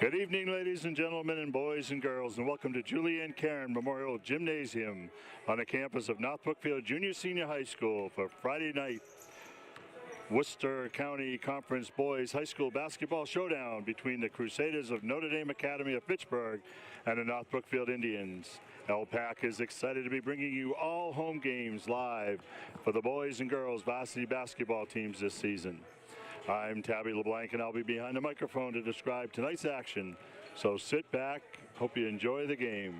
Good evening, ladies and gentlemen, and boys and girls, and welcome to Julie Ann Cairn Memorial Gymnasium on the campus of North Brookfield Junior Senior High School for Friday night Worcester County Conference Boys High School Basketball Showdown between the Crusaders of Notre Dame Academy of Fitchburg and the North Brookfield Indians. LPAC is excited to be bringing you all home games live for the boys and girls varsity basketball teams this season. I'm Tabby LeBlanc, and I'll be behind the microphone to describe tonight's action. So sit back, hope you enjoy the game.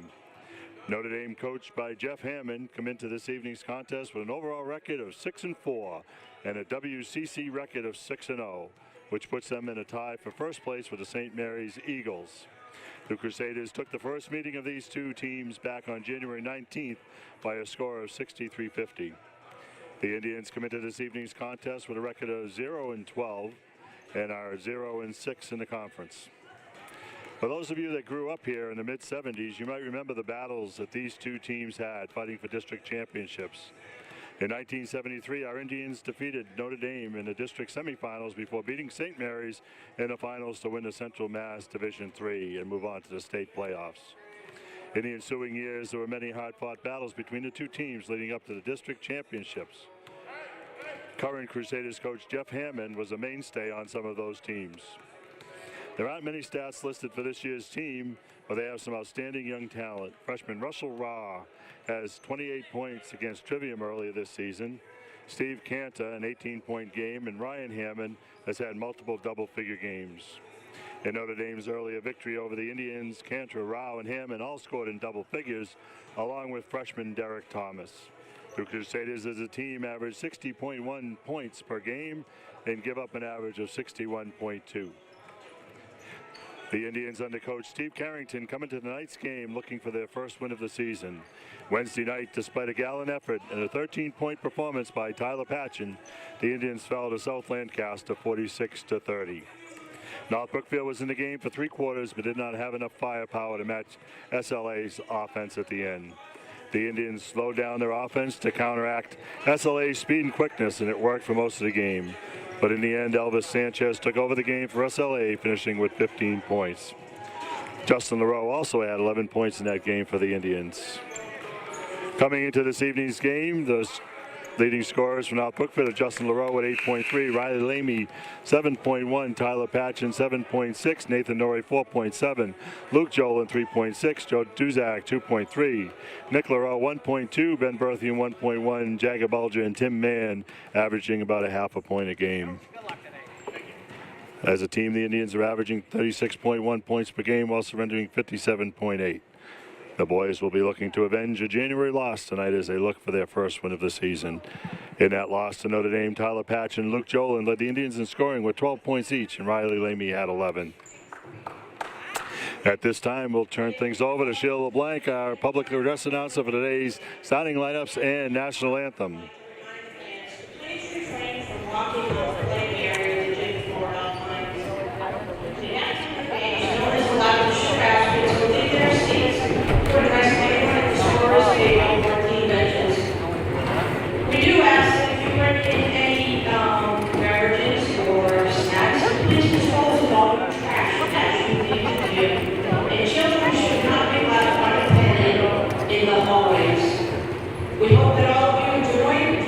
Notre Dame, coached by Jeff Hammond, come into this evening's contest with an overall record of 6-4 and a WCC record of 6-0, which puts them in a tie for first place with the St. Mary's Eagles. The Crusaders took the first meeting of these two teams back on January 19th by a score of 63-50. The Indians come into this evening's contest with a record of 0-12 and are 0-6 in the conference. For those of you that grew up here in the mid-70s, you might remember the battles that these two teams had fighting for district championships. In 1973, our Indians defeated Notre Dame in the district semifinals before beating St. Mary's in the finals to win the Central Mass Division III and move on to the state playoffs. In the ensuing years, there were many hard-fought battles between the two teams leading up to the district championships. Current Crusaders coach Jeff Hammond was a mainstay on some of those teams. There aren't many stats listed for this year's team, but they have some outstanding young talent. Freshman Russell Raw has 28 points against Trivium earlier this season. Steve Canta, an 18-point game, and Ryan Hammond has had multiple double-figure games. In Notre Dame's earlier victory over the Indians, Cantor, Rao, and Hammond all scored in double figures, along with freshman Derek Thomas. The Crusaders as a team average 60.1 points per game and give up an average of 61.2. The Indians under coach Steve Carrington come into tonight's game looking for their first win of the season. Wednesday night, despite a gallant effort and a 13-point performance by Tyler Patchen, the Indians fell to South Lancaster 46-30. North Brookfield was in the game for three quarters but did not have enough firepower to match SLA's offense at the end. The Indians slowed down their offense to counteract SLA's speed and quickness, and it worked for most of the game. But in the end, Elvis Sanchez took over the game for SLA, finishing with 15 points. Justin LaRoe also had 11 points in that game for the Indians. Coming into this evening's game, the leading scorers from North Brookfield are Justin LaRoe at 8.3, Riley Lamy 7.1, Tyler Patchen 7.6, Nathan Norrie 4.7, Luke Jolan 3.6, Joe Duzak 2.3, Nick LaRoe 1.2, Ben Berthium 1.1, Jagger Bulger and Tim Mann averaging about a half a point a game. As a team, the Indians are averaging 36.1 points per game while surrendering 57.8. The boys will be looking to avenge a January loss tonight as they look for their first win of the season. In that loss to Notre Dame, Tyler Patch and Luke Jolan led the Indians in scoring with 12 points each, and Riley Lamy had 11. At this time, we'll turn things over to Sheila LeBlanc, our public address announcer for today's starting lineups and national anthem. Please refrain from walking over play areas the day before outline. The anthem remains known as the loud shoutouts will leave their seats to address anyone at the scorer's table or team benches. We do ask that if you bring in any beverages or snacks, please dispose of all your trash as you leave the gym. And children should not be left unattended in the hallways. We hope that all of you enjoy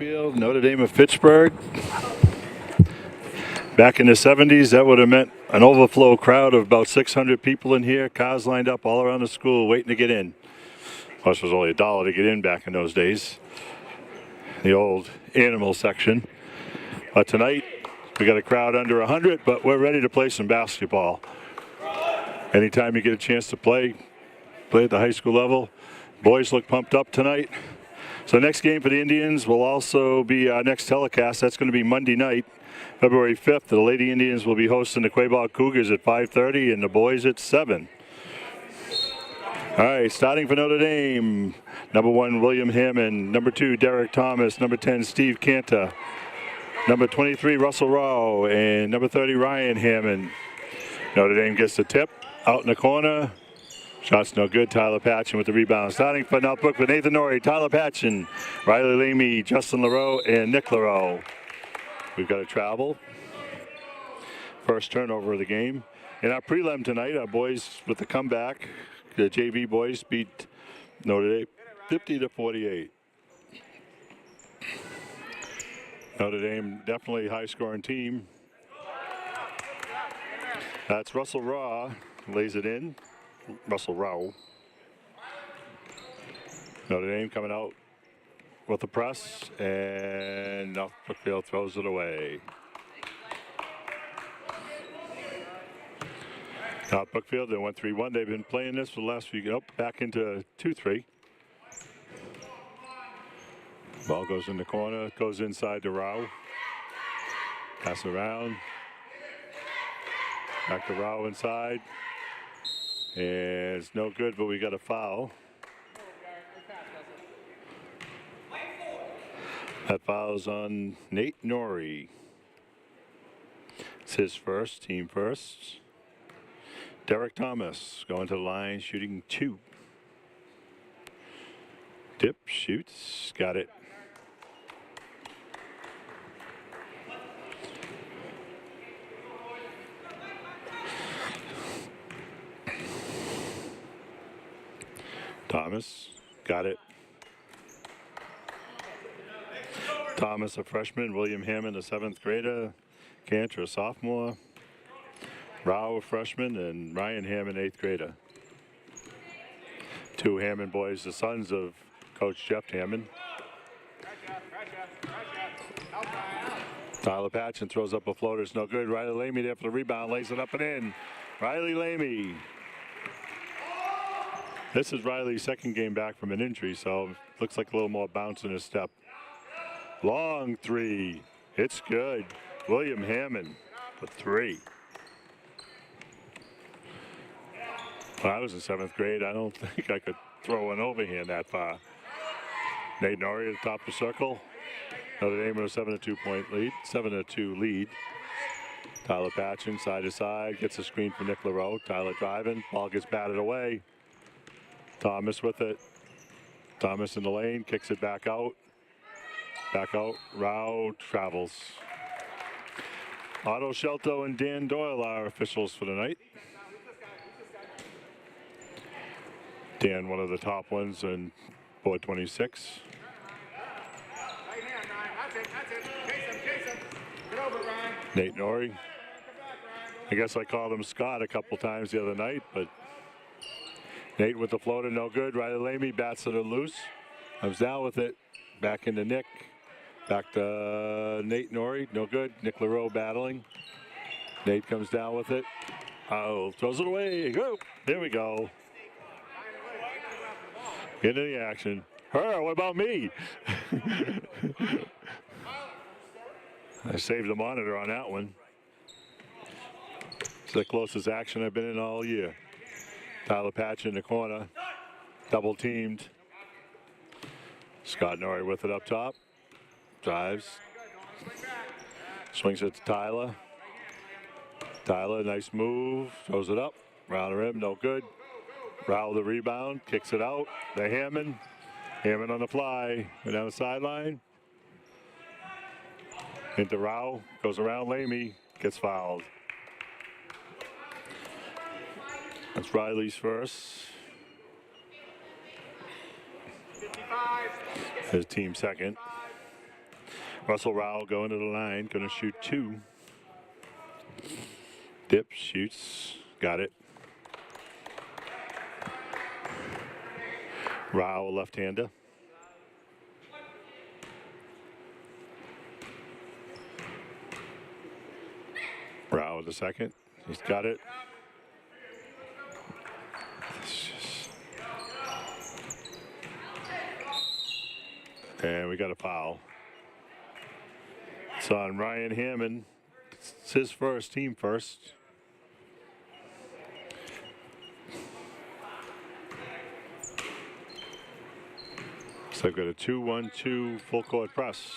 Brookfield, Notre Dame of Pittsburgh. Back in the 70s, that would have meant an overflow crowd of about 600 people in here, cars lined up all around the school waiting to get in. Plus, it was only $1 to get in back in those days. The old animal section. But tonight, we got a crowd under 100, but we're ready to play some basketball. Anytime you get a chance to play at the high school level. Boys look pumped up tonight. So next game for the Indians will also be our next telecast. That's going to be Monday night, February 5th. The Lady Indians will be hosting the Quaboag Cougars at 5:30 and the boys at 7. All right, starting for Notre Dame, number 1, William Hammond. Number 2, Derek Thomas. Number 10, Steve Cantor. Number 23, Russell Rowe. And number 30, Ryan Hammond. Notre Dame gets the tip out in the corner. Shots no good. Tyler Patchen with the rebound. Starting for North Brookfield, Nathan Norrie, Tyler Patchen, Riley Lamy, Justin LaRoe, and Nick LaRoe. We've got a travel. First turnover of the game. In our prelim tonight, our boys with the comeback, the JV boys beat Notre Dame 50-48. Notre Dame definitely high-scoring team. That's Russell Rowe, lays it in. Russell Rowe. Notre Dame coming out with the press, and North Brookfield throws it away. North Brookfield, they went 3-1. They've been playing this for the last few, back into 2-3. Ball goes in the corner, goes inside to Rowe. Pass around. Back to Rowe inside. And it's no good, but we got a foul. That foul's on Nate Norrie. It's his first, team first. Derek Thomas going to the line, shooting 2. Dip, shoots, got it. Thomas, got it. Thomas, a freshman. William Hammond, a 7th grader. Cantor, a sophomore. Rowe, a freshman. And Ryan Hammond, 8th grader. 2 Hammond boys, the sons of Coach Jeff Hammond. Tyler Patchen throws up a floater. It's no good. Riley Lamy there for the rebound. Lays it up and in. Riley Lamy. This is Riley's second game back from an injury, so looks like a little more bounce in his step. Long 3. It's good. William Hammond for 3. When I was in 7th grade, I don't think I could throw an overhand that far. Nate Norrie at the top of the circle. Notre Dame with a 7-2 lead. Tyler Patchen side to side, gets a screen for Nick LaRoe. Tyler driving, ball gets batted away. Thomas with it. Thomas in the lane, kicks it back out. Rowe travels. Otto Shelto and Dan Doyle are officials for the night. Dan, one of the top ones, and board 26. Nate Norrie. I guess I called him Scott a couple times the other night, but Nate with the floater, no good. Riley Lamy bats it loose. Comes down with it. Back into Nick. Back to Nate Norrie, no good. Nick LaRoe battling. Nate comes down with it. Oh, throws it away. Go. There we go. Into the action. What about me? I saved the monitor on that one. It's the closest action I've been in all year. Tyler Patchen in the corner. Double teamed. Scott Norrie with it up top. Drives. Swings it to Tyler. Tyler, nice move. Throws it up. Round the rim, no good. Rowe the rebound. Kicks it out. The Hammond. Hammond on the fly. Go down the sideline. Into Rowe. Goes around Lamy. Gets fouled. That's Riley's first. His team second. Russell Rowell going to the line, going to shoot 2. Dip, shoots, got it. Rowell, left-hander. Rowell the second. He's got it. And we got a foul. It's on Ryan Hammond. It's his first, team first. So I've got a 2-1-2 full court press.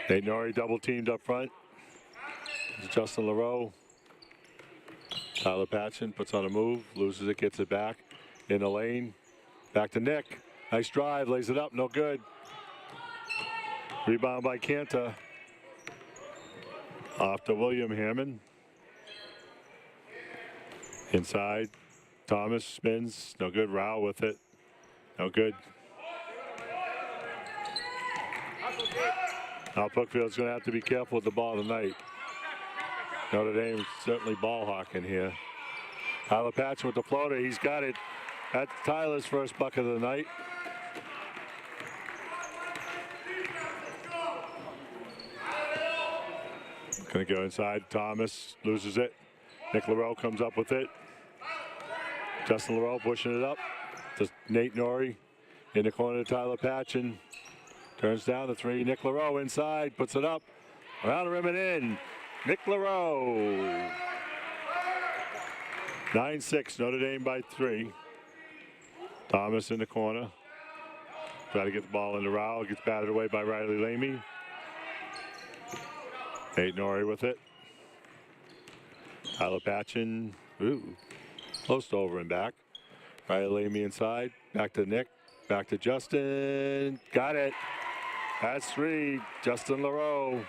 Nate Norrie double teamed up front. Justin LaRoe. Tyler Patchen puts on a move, loses it, gets it back in the lane. Back to Nick. Nice drive, lays it up, no good. Rebound by Kanta. Off to William Hammond. Inside. Thomas spins, no good. Rao with it, no good. Now Brookfield's going to have to be careful with the ball tonight. Notre Dame certainly ball hawking here. Tyler Patchen with the floater, he's got it. That's Tyler's first bucket of the night. Going to go inside. Thomas loses it. Nick LaRoe comes up with it. Justin LaRoe pushing it up to Nate Norrie. In the corner to Tyler Patchen. Turns down the 3. Nick LaRoe inside. Puts it up. Around the rim and in. Nick LaRoe. 9-6. Notre Dame by 3. Thomas in the corner. Try to get the ball into Rowell. Gets batted away by Riley Lamy. Nate Norrie with it. Tyler Patchen. Ooh. Close to over and back. Riley Lamy inside. Back to Nick. Back to Justin. Got it. That's 3. Justin LaRoe.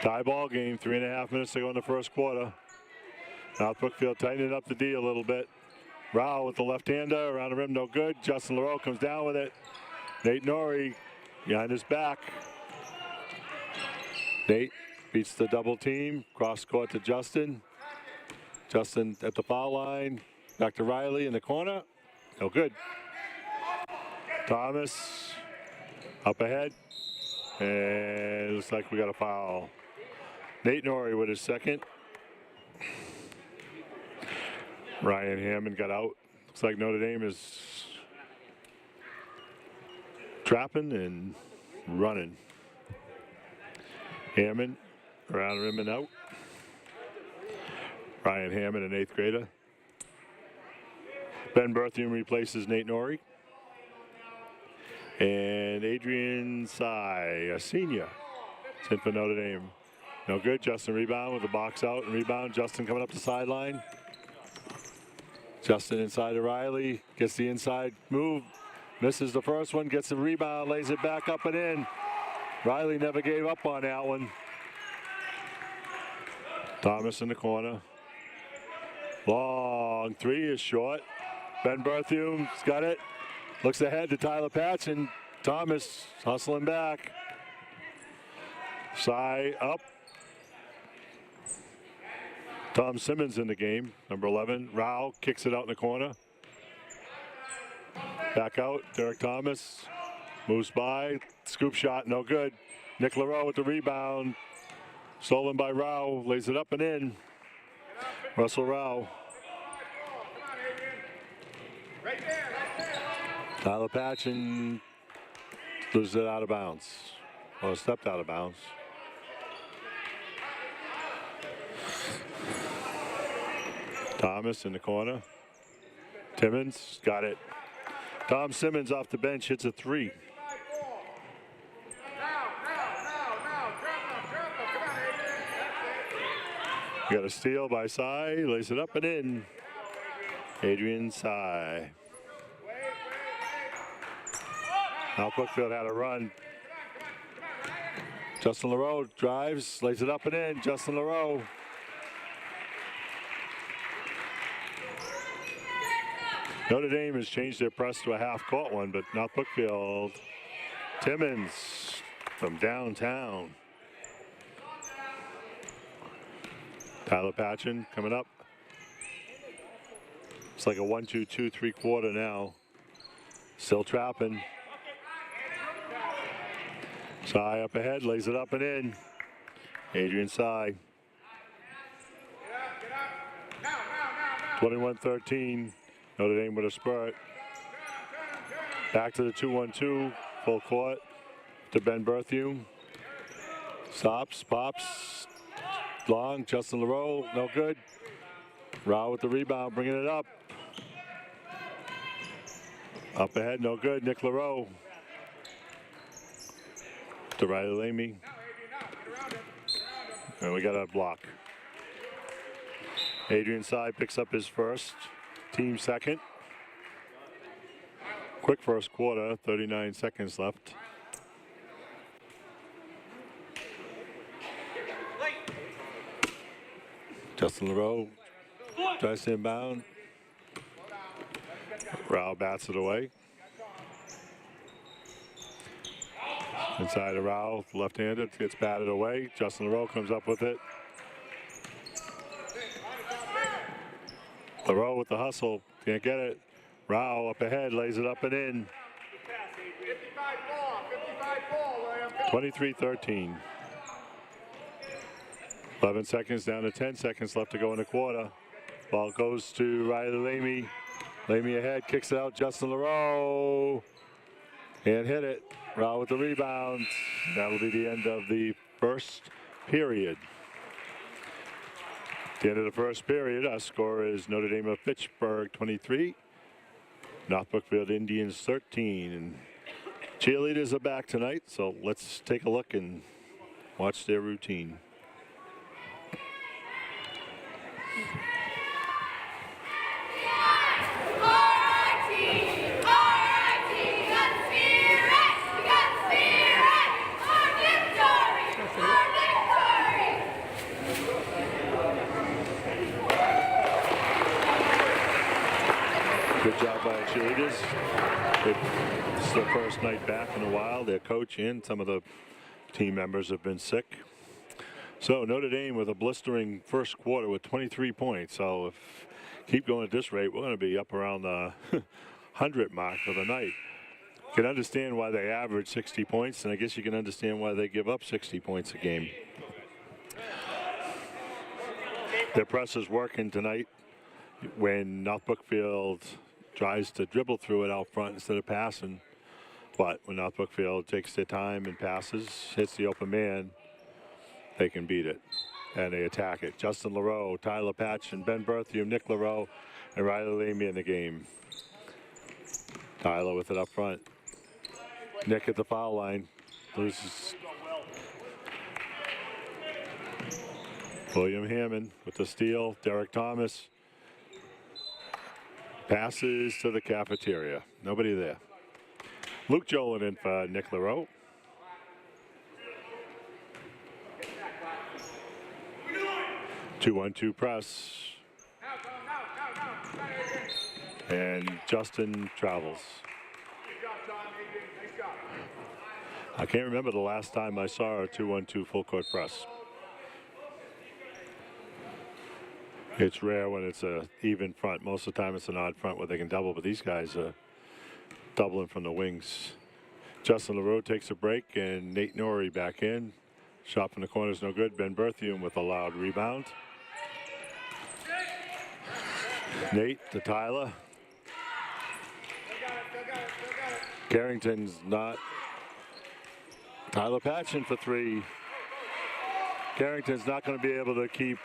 Tie ball game. 3.5 minutes to go in the first quarter. Now Brookfield tightening up the D a little bit. Rao with the left-hander. Around the rim, no good. Justin LaRoe comes down with it. Nate Norrie behind his back. Nate beats the double team. Cross court to Justin. Justin at the foul line. Back to Riley in the corner. No good. Thomas up ahead. And it looks like we got a foul. Nate Norrie with his second. Ryan Hammond got out. Looks like Notre Dame is trapping and running. Hammond around the rim and out. Ryan Hammond, an 8th grader. Ben Berthium replaces Nate Norrie. And Adrian Sy, a senior, is in for Notre Dame. No good. Justin rebound with the box out and rebound. Justin coming up the sideline. Justin inside to Riley. Gets the inside move. Misses the first one. Gets the rebound. Lays it back up and in. Riley never gave up on that one. Thomas in the corner. Long 3 is short. Ben Berthium's got it. Looks ahead to Tyler Patchen. Thomas hustling back. Sy up. Tom Simmons in the game, number 11. Rao kicks it out in the corner. Back out, Derek Thomas. Moves by, scoop shot, no good. Nick LaRoe with the rebound. Stolen by Rao, lays it up and in. Russell Rao. Tyler Patchen loses it out of bounds. Well, stepped out of bounds. Thomas in the corner. Timmons got it. Tom Simmons off the bench hits a 3. Got a steal by Sy, lays it up and in. Adrian Sy. Now Brookfield had a run. Justin LaRoe drives, lays it up and in. Justin Notre Dame has changed their press to a half-court one, but not Brookfield. Timmons from downtown. Tyler Patchen coming up. It's like a 1-2-2 3/4 now. Still trapping. Sy up ahead, lays it up and in. Adrian Sy. 21-13. Notre Dame with a spurt. Back to the 2-1-2. Full court to Ben Berthiaume. Stops, pops. Long. Justin LaRoe. No good. Rao with the rebound, bringing it up. Up ahead, no good. Nick LaRoe. To Riley Lamy. And we got a block. Adrian Sy picks up his first, team second. Quick first quarter, 39 seconds left. Justin LaRoe tries to inbound. Rao bats it away. Inside of Rao, left-handed, gets batted away. Justin LaRoe comes up with it. LaRoe with the hustle, can't get it. Rao up ahead, lays it up and in. 23-13. 11 seconds down to 10 seconds left to go in the quarter. Ball goes to Riley Lamy. Lamy ahead, kicks it out. Justin LaRoe. And hit it. Rao with the rebound. That'll be the end of the first period. At the end of the first period, our score is Notre Dame of Fitchburg 23. North Brookfield Indians 13. And cheerleaders are back tonight, so let's take a look and watch their routine. Good job by the cheerleaders. It's their first night back in a while. Their coach and some of the team members have been sick. So Notre Dame with a blistering first quarter with 23 points. So if keep going at this rate, we're going to be up around the 100 mark for the night. You can understand why they average 60 points, and I guess you can understand why they give up 60 points a game. Their press is working tonight when North Brookfield tries to dribble through it out front instead of passing. But when North Brookfield takes their time and passes, hits the open man, they can beat it. And they attack it. Justin LaRoe, Tyler Patchen, Ben Berthiaume, Nick LaRoe, and Riley Lamy in the game. Tyler with it up front. Nick at the foul line. Loses. William Hammond with the steal. Derek Thomas. Passes to the cafeteria. Nobody there. Luke Jolin in for Nick LaRoe. Two-on-two press. And Justin travels. I can't remember the last time I saw a 2-1-2 full court press. It's rare when it's a even front. Most of the time it's an odd front where they can double, but these guys are doubling from the wings. Justin LaRoe takes a break, and Nate Norrie back in. Shot from the corner is no good. Ben Berthiaume with a loud rebound. Nate to Tyler. Carrington's not. Tyler Patchen for three. Carrington's not going to be able to keep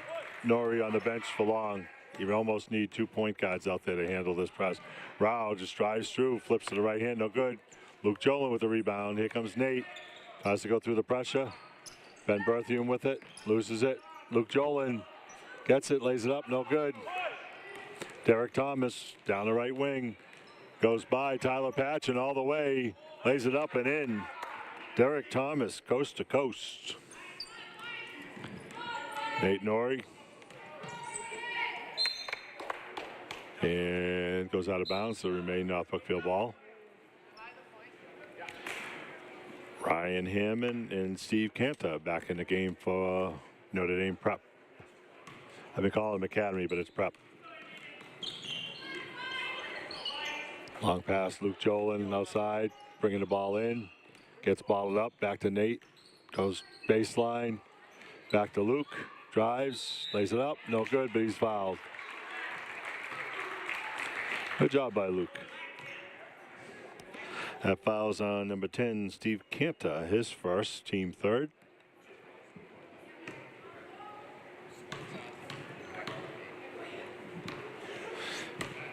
Norrie on the bench for long. You almost need 2 point guards out there to handle this press. Rao just drives through, flips to the right hand, no good. Luke Jolin with the rebound. Here comes Nate. Tries to go through the pressure. Ben Berthiaume with it, loses it. Luke Jolin gets it, lays it up, no good. Derek Thomas down the right wing. Goes by Tyler Patchen all the way, lays it up and in. Derek Thomas, coast to coast. Nate Norrie. And and goes out of bounds to remain North Brookfield ball. Ryan Hammond and Steve Cantor back in the game for Notre Dame Prep. I've been calling them Academy, but it's Prep. Long pass, Luke Jolin outside, bringing the ball in. Gets bottled up, back to Nate. Goes baseline, back to Luke. Drives, lays it up, no good, but he's fouled. Good job by Luke. That foul's on number 10, Steve Cantor, his first, team third.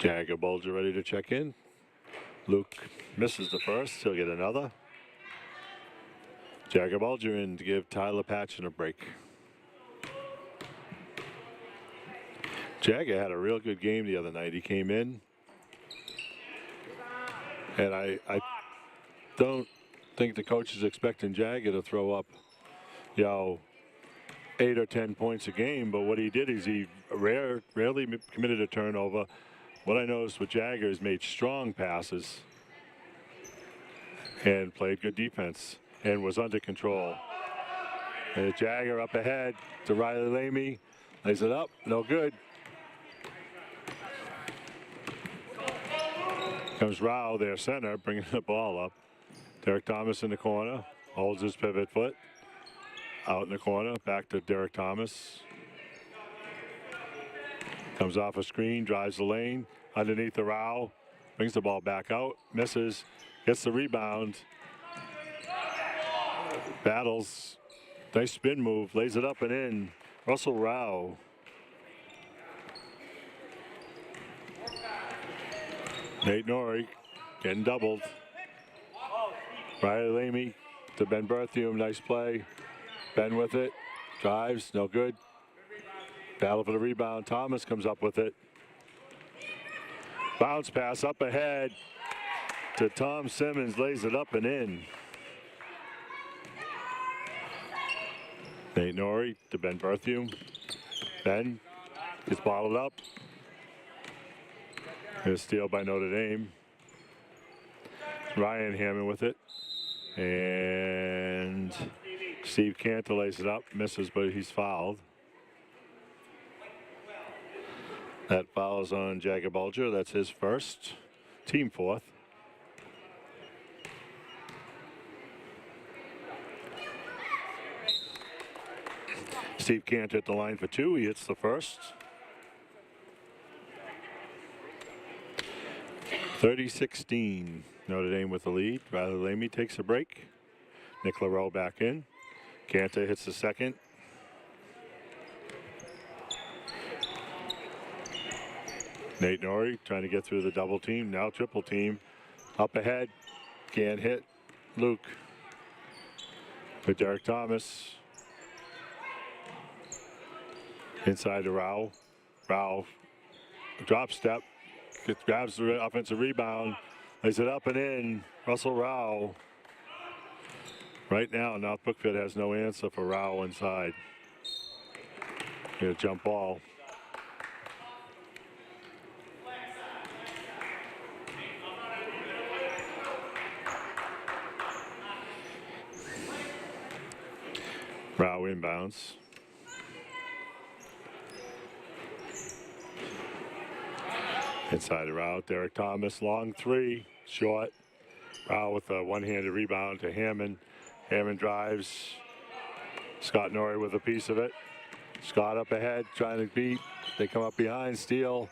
Jagger Bulger ready to check in. Luke misses the first, he'll get another. Jagger Bulger in to give Tyler Patchen a break. Jagger had a real good game the other night. He came in, and I don't think the coach is expecting Jagger to throw up, 8 or 10 points a game. But what he did is he rarely committed a turnover. What I noticed with Jagger is made strong passes and played good defense and was under control. And Jagger up ahead to Riley Lamy, lays it up, no good. Comes Rao, their center, bringing the ball up. Derek Thomas in the corner, holds his pivot foot. Out in the corner, back to Derek Thomas. Comes off a screen, drives the lane, underneath the Rao. Brings the ball back out, misses, gets the rebound. Battles, nice spin move, lays it up and in. Russell Rao. Nate Norrie getting doubled. Riley Lamy to Ben Berthium, nice play. Ben with it, drives, no good. Battle for the rebound, Thomas comes up with it. Bounce pass up ahead to Tom Simmons, lays it up and in. Nate Norrie to Ben Berthium. Ben gets bottled up. Here's a steal by Notre Dame. Ryan Hammond with it. And Steve Cantor lays it up, misses, but he's fouled. That foul's on Jagger Bulger. That's his first, team fourth. Steve Cantor at the line for two. He hits the first. 30-16. Notre Dame with the lead. Riley Lamy takes a break. Nick LaRoe back in. Cantor hits the second. Nate Norrie trying to get through the double team. Now triple team. Up ahead. Can't hit. Luke. With Derek Thomas. Inside to Rao. Rao. Drop step. Grabs the offensive rebound. Lays it up and in. Russell Rao. Right now, North Brookfield has no answer for Rao inside. Get a jump ball. Rao inbounds. Inside the route, Derek Thomas, long three, short. Rao with a one-handed rebound to Hammond. Hammond drives. Scott Norrie with a piece of it. Scott up ahead, trying to beat. They come up behind, steal.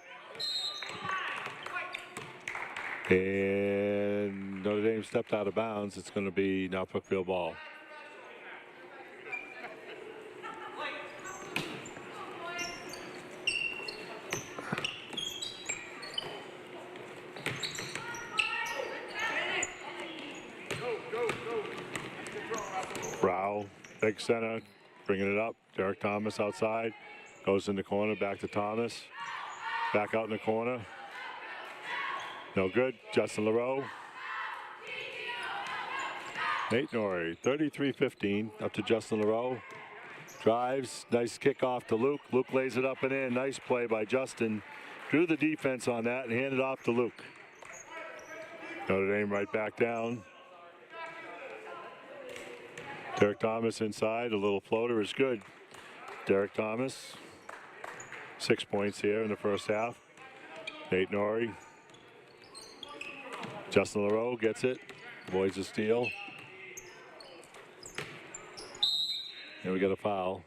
And Notre Dame stepped out of bounds. It's going to be North Brookfield ball. Rao, big center, bringing it up. Derek Thomas outside, goes in the corner, back to Thomas. Back out in the corner. No good, Justin LaRoe. Nate Norrie, 33-15, up to Justin LaRoe. Drives, nice kickoff to Luke. Luke lays it up and in, nice play by Justin. drew the defense on that and handed off to Luke. Notre Dame right back down. Derek Thomas inside, a little floater is good. Derek Thomas, 6 points here in the first half. Nate Norrie. Justin LaRoe gets it, avoids a steal. And we got a foul.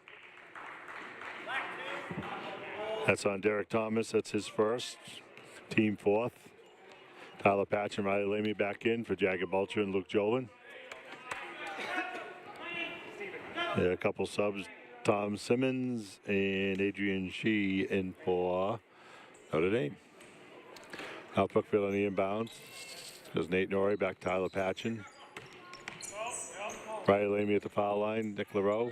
That's on Derek Thomas, that's his first. Team fourth. Tyler Patch and Riley Lamy back in for Jagger Bulcher and Luke Jolin. A couple subs, Tom Simmons and Adrian Shee in for Notre Dame. Now Brookfield on the inbounds. Goes Nate Norrie, back Tyler Patchen. Riley Lamy at the foul line, Nick LaRoe.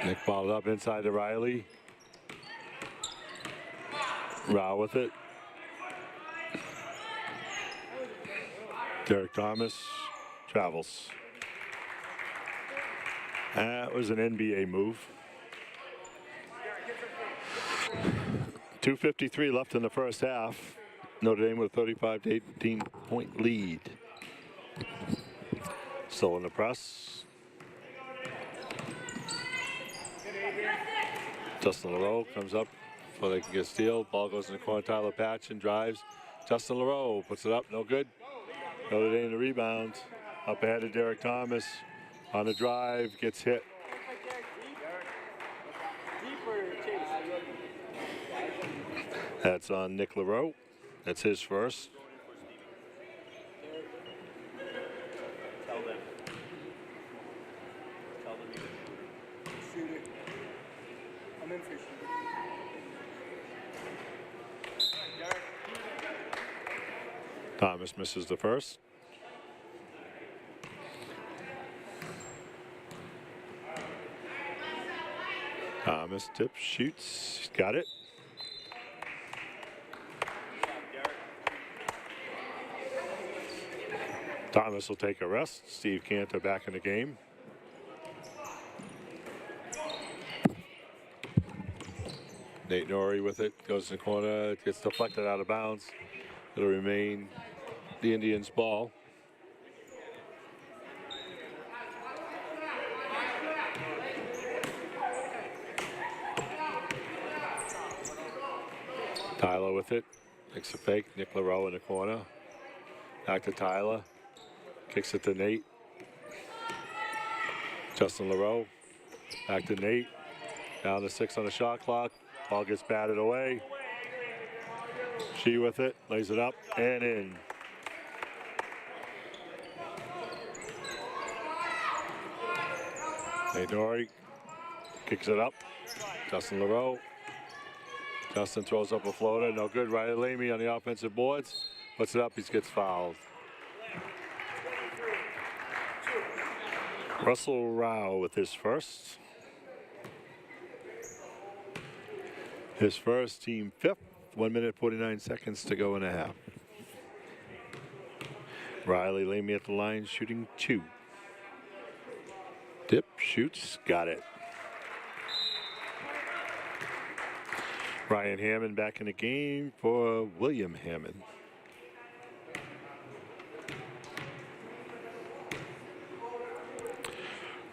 Nick balled up inside to Riley. Rao with it. Derek Thomas travels. That was an NBA move. 2:53 left in the first half. Notre Dame with a 35 to 18 point lead. Still in the press. Justin LaRoe comes up before they can get a steal. Ball goes in the corner. Tyler Patch and drives. Justin LaRoe puts it up. No good. Notre Dame the rebound. Up ahead of Derek Thomas. On the drive. Gets hit. That's on Nick LaRoe. That's his first. Thomas misses the first. Thomas tips, shoots, got it. Thomas will take a rest. Steve Cantor back in the game. Nate Norrie with it, goes in the corner, it gets deflected out of bounds. It'll remain the Indians' ball. Tyler with it, makes a fake. Nick LaRoe in the corner. Back to Tyler, kicks it to Nate. Justin LaRoe, back to Nate. Down to 6 on the shot clock. Ball gets batted away. She with it, lays it up and in. Nate Norrie kicks it up. Justin LaRoe. Justin throws up a floater, no good. Riley Lamy on the offensive boards. Puts it up, he gets fouled. Russell Rao with his first. His first, team fifth. 1 minute, 49 seconds to go and a half. Riley Lamy at the line, shooting 2. Dip, shoots, got it. Ryan Hammond back in the game for William Hammond.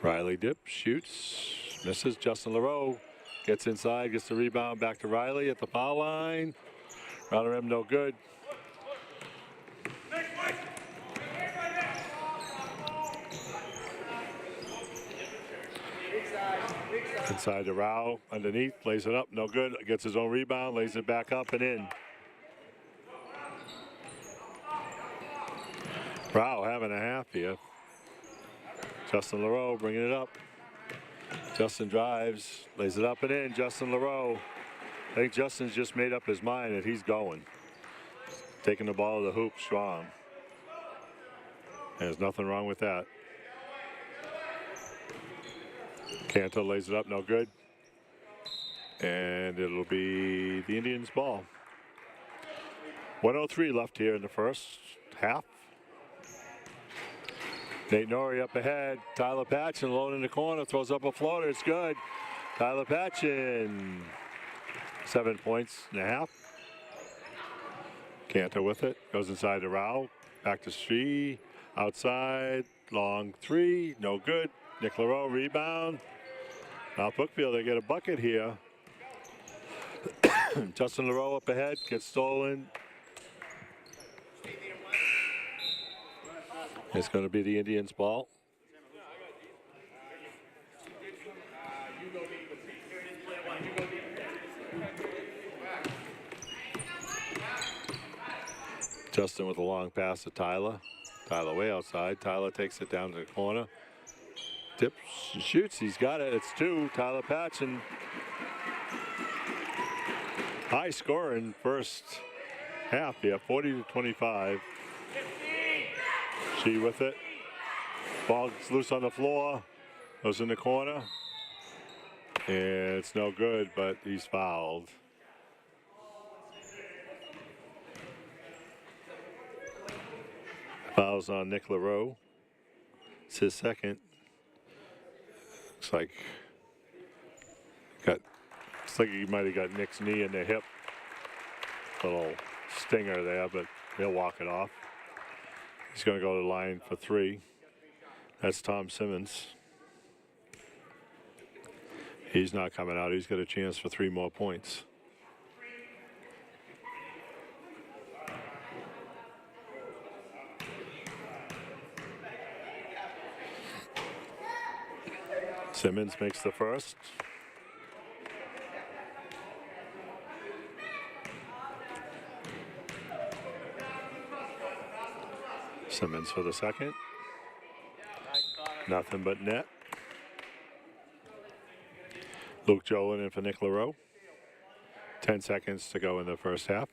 Riley dip, shoots, misses. Justin LaRoe gets inside, gets the rebound, back to Riley at the foul line. Round the rim, no good. Inside to Rao, underneath, lays it up, no good. Gets his own rebound, lays it back up and in. Rao having a half here. Justin LaRoe bringing it up. Justin drives, lays it up and in. Justin LaRoe. I think Justin's just made up his mind that he's going. Taking the ball to the hoop strong. And there's nothing wrong with that. Cantor lays it up, no good. And it'll be the Indians' ball. 1:03 left here in the first half. Nate Norrie up ahead. Tyler Patchen alone in the corner, throws up a floater. It's good. Tyler Patchen 7.5. Cantor with it. Goes inside the Rao. Back to Stree. Outside. Long three. No good. Nick LaRoe rebound. Now Brookfield, they get a bucket here. Justin LaRoe up ahead. Gets stolen. It's going to be the Indians' ball. Justin with a long pass to Tyler. Tyler way outside. Tyler takes it down to the corner. Tips, shoots. He's got it. It's two. Tyler Patchen. High scoring first half here, 40-25. She with it. Ball gets loose on the floor. Goes in the corner. And it's no good, but he's fouled. Fouls on Nick LaRoe. It's his second. Looks like he might have got Nick's knee in the hip. Little stinger there, but he'll walk it off. He's going to go to the line for three. That's Tom Simmons. He's not coming out. He's got a chance for 3 more points. Simmons makes the first. Simmons for the second. Nothing but net. Luke Jolin in for Nick LaRoe. 10 seconds to go in the first half.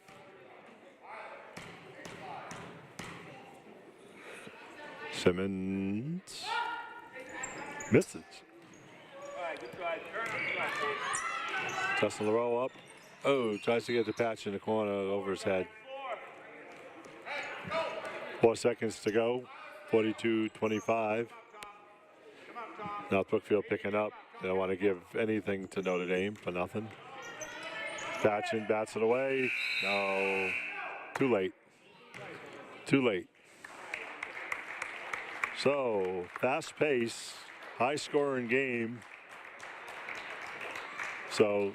Simmons misses. Justin LaRoe up. Oh, tries to get the patch in the corner over his head. 4 seconds to go. 42-25. Now Brookfield picking up. They don't want to give anything to Notre Dame for nothing. Patchen bats it away. No. Too late. Too late. So, fast pace, high scoring game. So,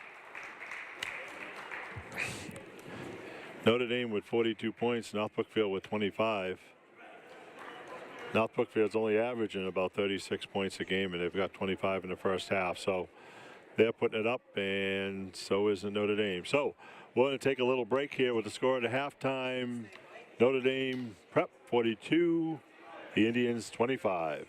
Notre Dame with 42 points, North Brookfield with 25. North Brookfield's only averaging about 36 points a game, and they've got 25 in the first half. So they're putting it up, and so is the Notre Dame. So we're going to take a little break here with the score at the halftime. Notre Dame Prep 42, the Indians 25.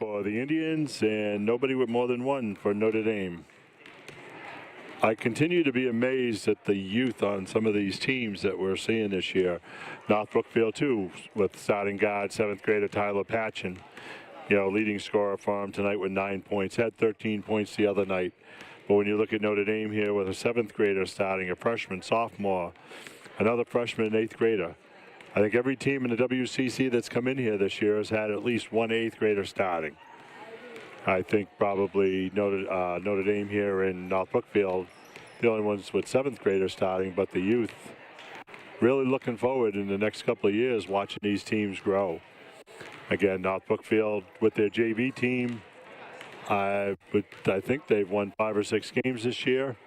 for the Indians and nobody with more than one for Notre Dame. I continue to be amazed at the youth on some of these teams that we're seeing this year. North Brookfield, too, with starting guard, 7th grader Tyler Patchen. Leading scorer for him tonight with 9 points. Had 13 points the other night. But when you look at Notre Dame here with a 7th grader starting, a freshman, sophomore, another freshman and 8th grader. I think every team in the WCC that's come in here this year has had at least one 8th grader starting. I think probably Notre Dame here in North Brookfield, the only ones with 7th graders starting, but the youth really looking forward in the next couple of years watching these teams grow. Again, North Brookfield with their JV team, I think they've won 5 or 6 games this year.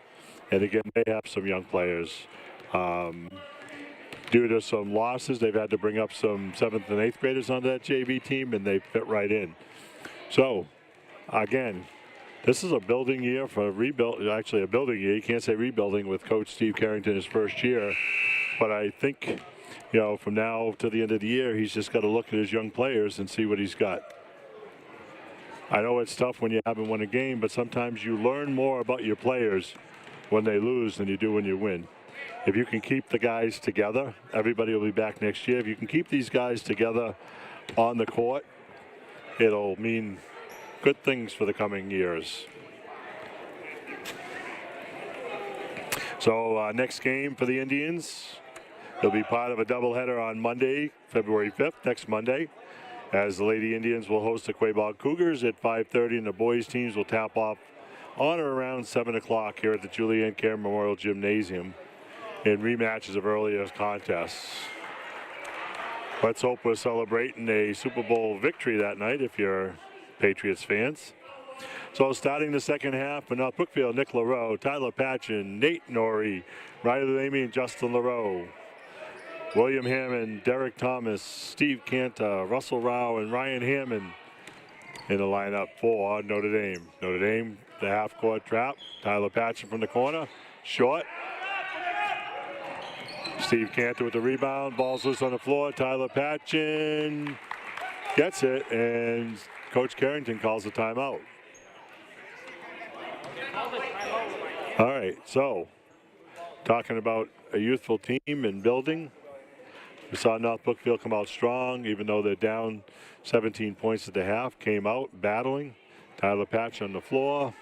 And again, they have some young players. Due to some losses, they've had to bring up some 7th and 8th graders on that JV team, and they fit right in. So, again, this is a building year for rebuild. Actually, a building year. You can't say rebuilding with Coach Steve Carrington his first year. But I think, from now to the end of the year, he's just got to look at his young players and see what he's got. I know it's tough when you haven't won a game, but sometimes you learn more about your players when they lose than you do when you win. If you can keep the guys together, everybody will be back next year. If you can keep these guys together on the court, it'll mean good things for the coming years. So next game for the Indians, they'll be part of a doubleheader on Monday, February 5th, next Monday, as the Lady Indians will host the Quabog Cougars at 5:30, and the boys teams will tap off on or around 7 o'clock here at the Julianne Cairn Memorial Gymnasium in rematches of earlier contests. Let's hope we're celebrating a Super Bowl victory that night if you're Patriots fans. So starting the second half for North Brookfield, Nick LaRoe, Tyler Patchen, Nate Norrie, Riley Lamy, and Justin LaRoe. William Hammond, Derek Thomas, Steve Canta, Russell Rao, and Ryan Hammond in the lineup for Notre Dame. Notre Dame, the half-court trap. Tyler Patchen from the corner, short. Steve Cantor with the rebound. Ball's loose on the floor. Tyler Patchen gets it, and Coach Carrington calls a timeout. All right, so talking about a youthful team and building. We saw North Brookfield come out strong, even though they're down 17 points at the half. Came out battling. Tyler Patchen on the floor.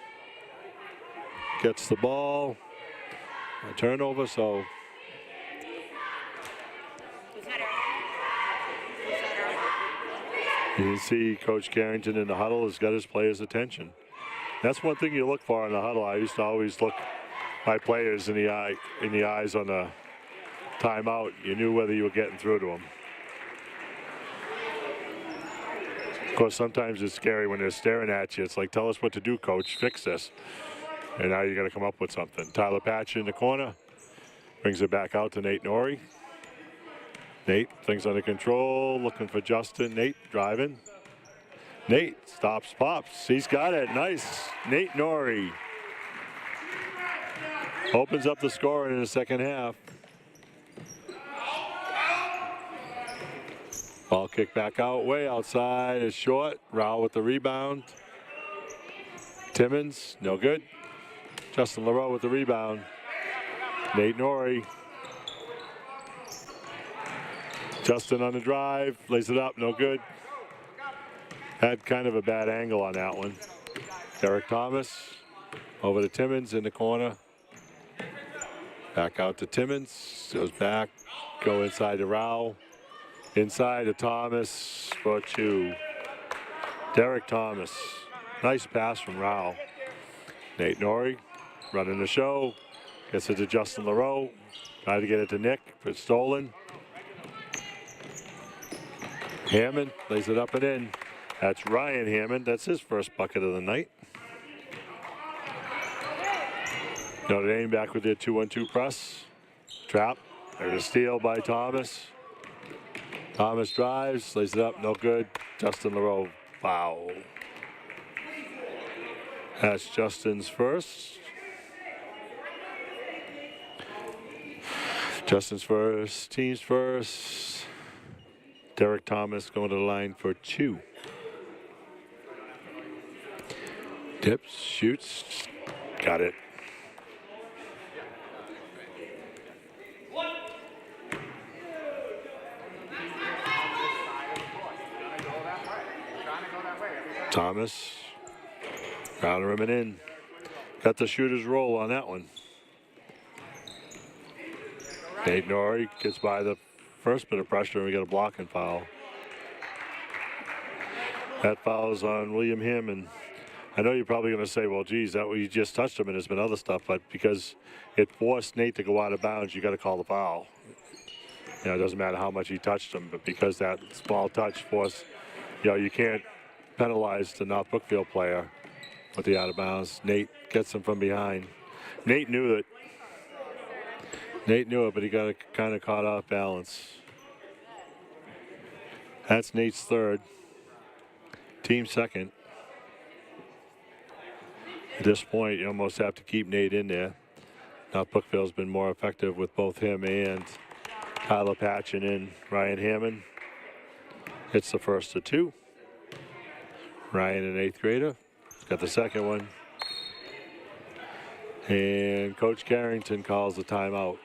Gets the ball. A turnover, so you can see Coach Carrington in the huddle has got his players' attention. That's one thing you look for in the huddle. I used to always look my players in the eyes on the timeout. You knew whether you were getting through to them. Of course, sometimes it's scary when they're staring at you. It's like, tell us what to do, coach. Fix this. And now you got to come up with something. Tyler Patchen in the corner. Brings it back out to Nate Norrie. Nate, things under control, looking for Justin. Nate driving. Nate stops, pops. He's got it. Nice. Nate Norrie opens up the score in the second half. Ball kicked back out, way outside. It's short. Rao with the rebound. Timmons, no good. Justin LaRoe with the rebound. Nate Norrie. Justin on the drive, lays it up, no good. Had kind of a bad angle on that one. Derek Thomas over to Timmons in the corner. Back out to Timmons, goes back, go inside to Rao. Inside to Thomas for 2. Derek Thomas, nice pass from Rao. Nate Norrie running the show, gets it to Justin LaRoe. Tried to get it to Nick, but stolen. Hammond lays it up and in. That's Ryan Hammond. That's his first bucket of the night. Notre Dame back with their 2-1-2 press. Trap. There's a steal by Thomas. Thomas drives, lays it up, no good. Justin LaRoe, foul. That's Justin's first. Justin's first, team's first. Derek Thomas going to the line for 2. Dips, shoots, got it. Thomas, round rim and in. Got the shooter's roll on that one. Notre gets by the first bit of pressure and we get a blocking foul. That foul is on William Hammond. I know you're probably going to say, well, geez, that you just touched him and there's been other stuff, but because it forced Nate to go out of bounds, you got to call the foul. You know, it doesn't matter how much he touched him, but because that small touch forced, you know, you can't penalize the North Brookfield player with the out of bounds. Nate gets him from behind. Nate knew it. Nate knew it, but he got kind of caught off balance. That's Nate's third. Team second. At this point, you almost have to keep Nate in there. Now Brookfield's been more effective with both him and Tyler Patchen and Ryan Hammond. It's the first of two. Ryan, an eighth grader, got the second one. And Coach Carrington calls the timeout.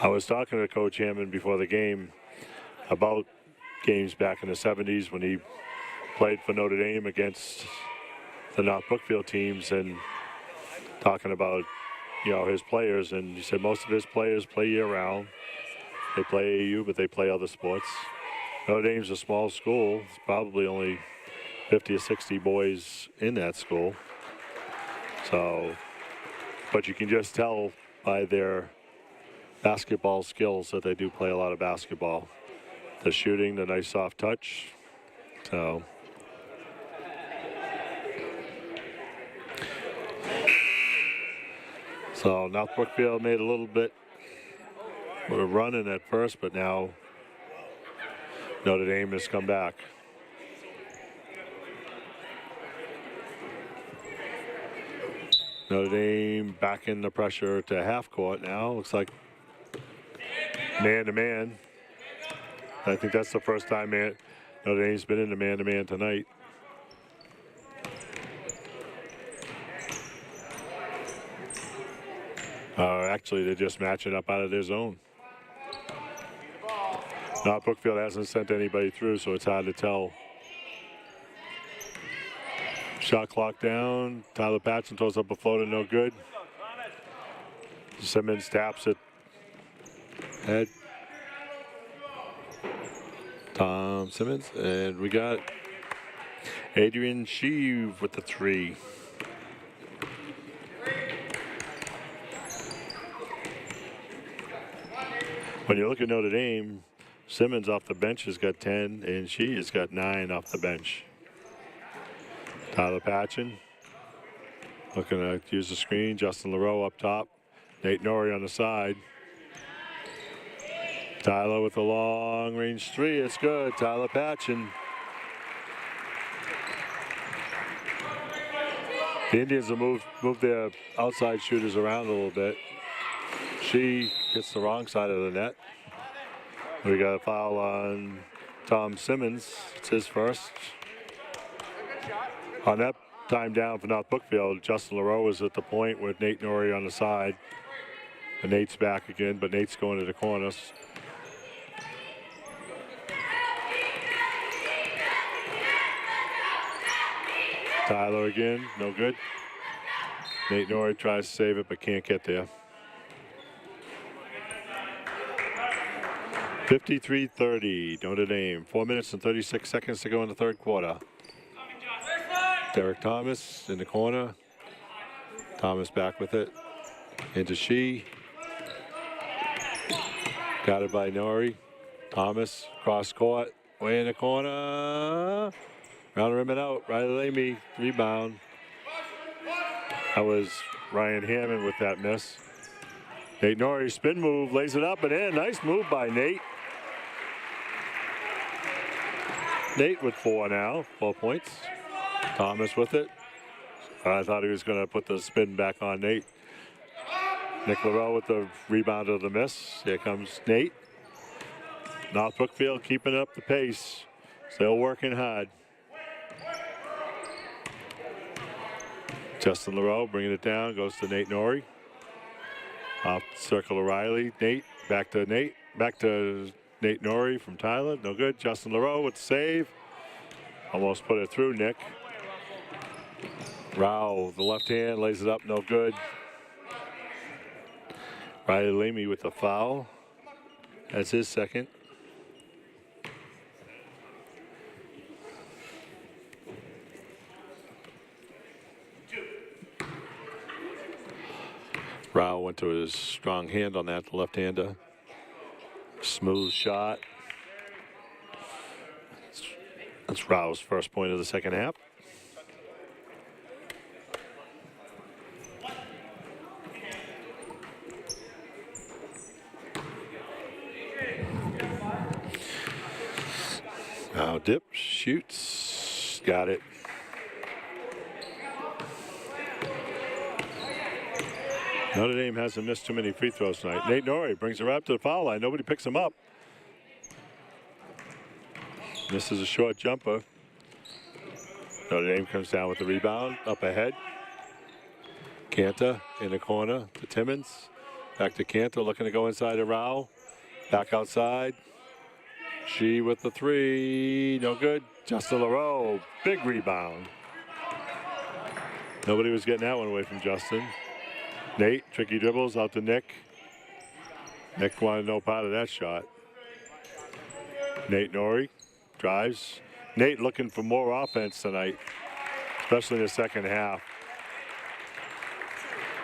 I was talking to Coach Hammond before the game about games back in the 70s when he played for Notre Dame against the North Brookfield teams and talking about, you know, his players. And he said most of his players play year-round. They play AAU, but they play other sports. Notre Dame's a small school. It's probably only 50 or 60 boys in that school. So, but you can just tell by their basketball skills that they do play a lot of basketball. The shooting, the nice soft touch. So North Brookfield made a little bit of a run-in at first, but now Notre Dame has come back. Notre Dame back in the pressure to half court now. Looks like man-to-man. I think that's the first time Notre Dame's been in the man-to-man tonight. Actually, they're just matching up out of their zone. Now, Brookfield hasn't sent anybody through, so it's hard to tell. Shot clock down. Tyler Patchen throws up a floater, no good. Simmons taps it. Head. Tom Simmons, and we got Adrian Sheave with the three. When you look at Notre Dame, Simmons off the bench has got 10, and she has got 9 off the bench. Tyler Patchen looking to use the screen. Justin LaRoe up top. Nate Notre on the side. Tyler with a long-range three. It's good. Tyler Patchen. The Indians have moved their outside shooters around a little bit. She hits the wrong side of the net. We got a foul on Tom Simmons. It's his first. On that time down for North Brookfield, Justin LaRoe was at the point with Nate Notre on the side. And Nate's back again, but Nate's going to the corners. Tyler again, no good. Nate Notre tries to save it, but can't get there. 53-30, Notre Dame. 4 minutes and 36 seconds to go in the third quarter. Derek Thomas in the corner. Thomas back with it. Into Shee. Got it by Nori. Thomas, cross court, way in the corner. Round the rim and out. Riley Lamy, rebound. That was Ryan Hammond with that miss. Nate Nori, spin move, lays it up and in. Nice move by Nate. Nate with 4 now, 4 points. Thomas with it. I thought he was going to put the spin back on Nate. Nick LaRoe with the rebound of the miss. Here comes Nate. North Brookfield keeping up the pace. Still working hard. Justin LaRoe bringing it down. Goes to Nate Norrie. Off the circle of Riley. Nate. Back to Nate. Back to Nate Norrie from Tyler. No good. Justin LaRoe with the save. Almost put it through, Nick. Rao, the left hand, lays it up. No good. Riley Leamy with the foul. That's his second. Rao went to his strong hand on that, the left-hander. Smooth shot. That's Rao's first point of the second half. Now dip, shoots, got it. Notre Dame hasn't missed too many free throws tonight. Nate Norrie brings it right up to the foul line. Nobody picks him up. Misses a short jumper. Notre Dame comes down with the rebound, up ahead. Cantor in the corner to Timmons. Back to Cantor, looking to go inside to Rao. Back outside. She with the three, no good. Justin LaRoe, big rebound. Nobody was getting that one away from Justin. Nate, tricky dribbles out to Nick. Nick wanted no part of that shot. Nate Norrie drives. Nate looking for more offense tonight, especially in the second half.